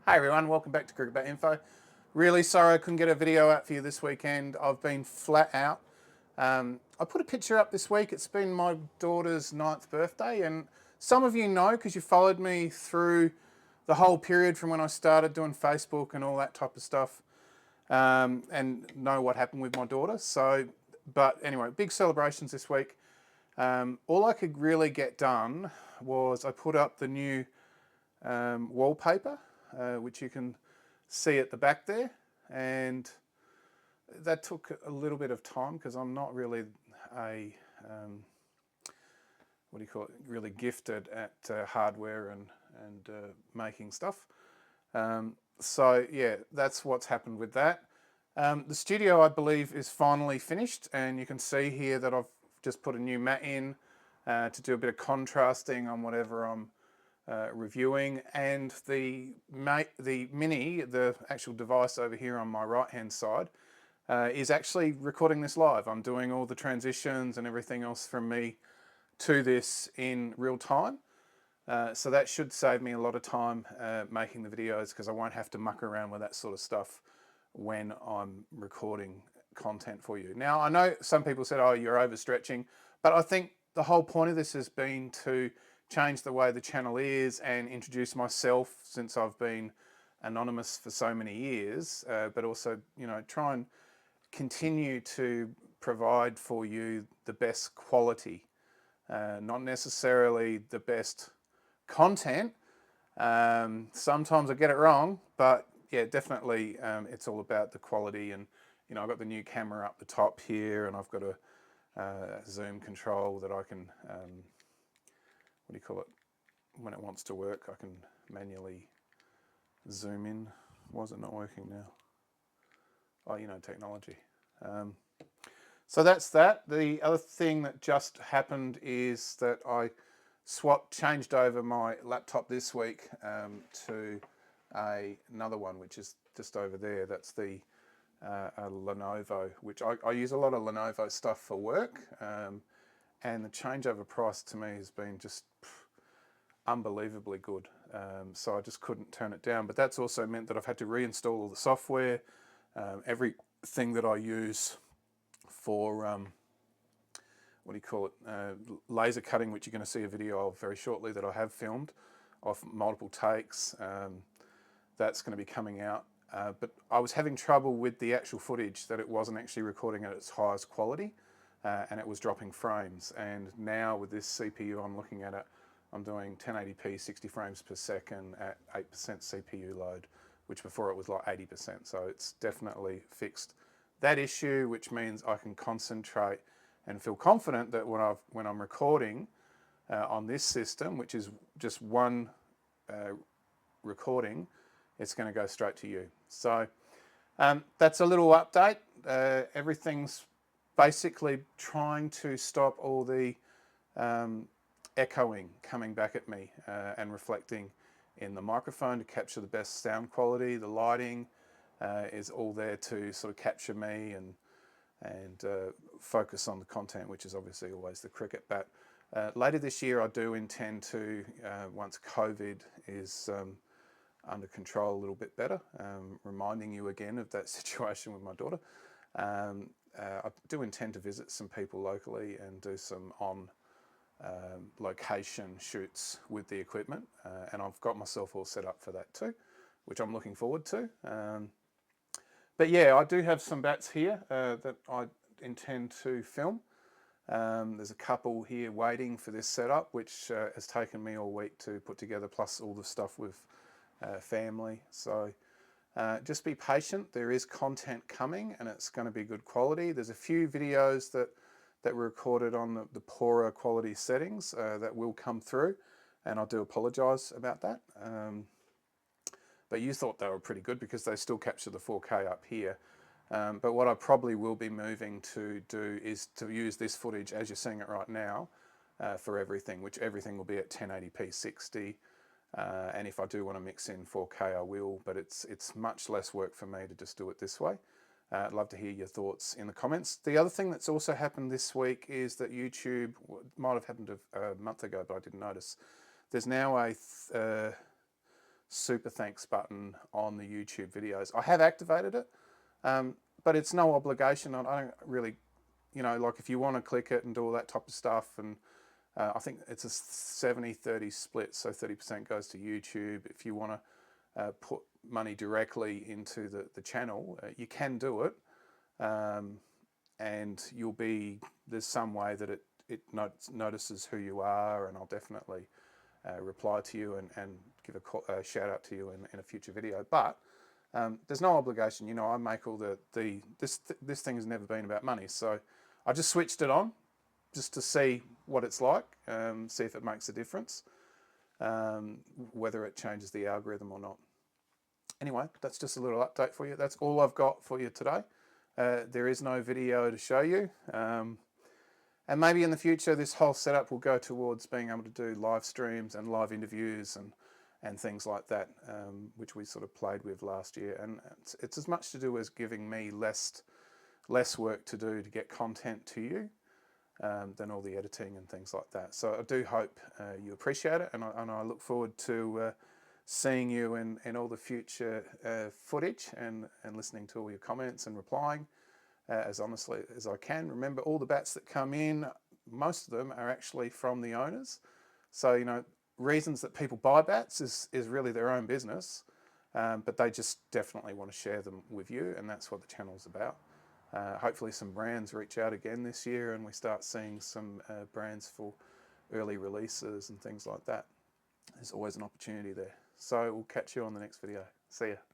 Hey everyone, welcome back to CricketBatInfo. Really sorry I couldn't get a video out for you this weekend. I've been flat out. I put a picture up this week. It's been my daughter's 9th birthday, and some of you know because you followed me through the whole period from when I started doing Facebook and all that type of stuff, and know what happened with my daughter. But anyway, big celebrations this week. All I could really get done was I put up the new wallpaper, which you can see at the back there, and that took a little bit of time because I'm not really a really gifted at hardware and making stuff. So yeah, that's what's happened with that. The studio, I believe, is finally finished, and you can see here that I've just put a new mat in to do a bit of contrasting on whatever I'm reviewing, and the Mini, the actual device over here on my right hand side, is actually recording this live. I'm doing all the transitions and everything else from me to this in real time, so that should save me a lot of time making the videos, because I won't have to muck around with that sort of stuff when I'm recording content for you. Now, I know some people said, oh, you're overstretching, but I think the whole point of this has been to change the way the channel is and introduce myself, since I've been anonymous for so many years, but also, try and continue to provide for you the best quality, not necessarily the best content. Sometimes I get it wrong, but yeah, definitely it's all about the quality. And I've got the new camera up the top here, and I've got a zoom control that I can when it wants to work, I can manually zoom in. Why is it not working now? Oh, technology. So that's that. The other thing that just happened is that I changed over my laptop this week to another one, which is just over there. That's the a Lenovo, which I use a lot of Lenovo stuff for work, and the changeover price to me has been just unbelievably good. So I just couldn't turn it down. But that's also meant that I've had to reinstall all the software, everything that I use for laser cutting, which you're going to see a video of very shortly that I have filmed of multiple takes. That's going to be coming out. But I was having trouble with the actual footage, that it wasn't actually recording at its highest quality, and it was dropping frames. And now with this CPU, I'm looking at it, I'm doing 1080p 60 frames per second at 8% CPU load, which before it was like 80%. So it's definitely fixed that issue, which means I can concentrate and feel confident that when I'm recording on this system, which is just one recording, it's going to go straight to you. So that's a little update. Everything's basically trying to stop all the echoing coming back at me and reflecting in the microphone to capture the best sound quality. The lighting is all there to sort of capture me and focus on the content, which is obviously always the cricket bat. Later this year, I do intend to, once COVID is under control a little bit better, reminding you again of that situation with my daughter, I do intend to visit some people locally and do some on location shoots with the equipment, and I've got myself all set up for that too, which I'm looking forward to. But yeah, I do have some bats here that I intend to film. There's a couple here waiting for this setup, which has taken me all week to put together, plus all the stuff with family. So just be patient. There is content coming, and it's going to be good quality. There's a few videos that were recorded on the poorer quality settings that will come through, and I do apologise about that. But you thought they were pretty good because they still capture the 4K up here. But what I probably will be moving to do is to use this footage as you're seeing it right now for everything, which everything will be at 1080p 60. And if I do want to mix in 4K, I will, but it's much less work for me to just do it this way. I'd love to hear your thoughts in the comments. The other thing that's also happened this week is that YouTube, might have happened a month ago, but I didn't notice, there's now a super thanks button on the YouTube videos. I have activated it, but it's no obligation. I don't really, like if you want to click it and do all that type of stuff, and I think it's a 70-30 split, so 30% goes to YouTube. If you want to put money directly into the channel, you can do it, and there's some way that it notices who you are, and I'll definitely reply to you and give a shout out to you in a future video. But there's no obligation. I make all this thing has never been about money, so I just switched it on just to see what it's like, see if it makes a difference, whether it changes the algorithm or not. Anyway, that's just a little update for you. That's all I've got for you today. There is no video to show you. And maybe in the future, this whole setup will go towards being able to do live streams and live interviews and things like that, which we sort of played with last year. And it's as much to do as giving me less work to do to get content to you than all the editing and things like that. So I do hope you appreciate it, and I look forward to seeing you in all the future footage and listening to all your comments and replying as honestly as I can. Remember, all the bats that come in, most of them are actually from the owners. So, reasons that people buy bats is really their own business, but they just definitely want to share them with you, and that's what the channel's about. Hopefully some brands reach out again this year and we start seeing some brands for early releases and things like that. There's always an opportunity there. So we'll catch you on the next video. See ya.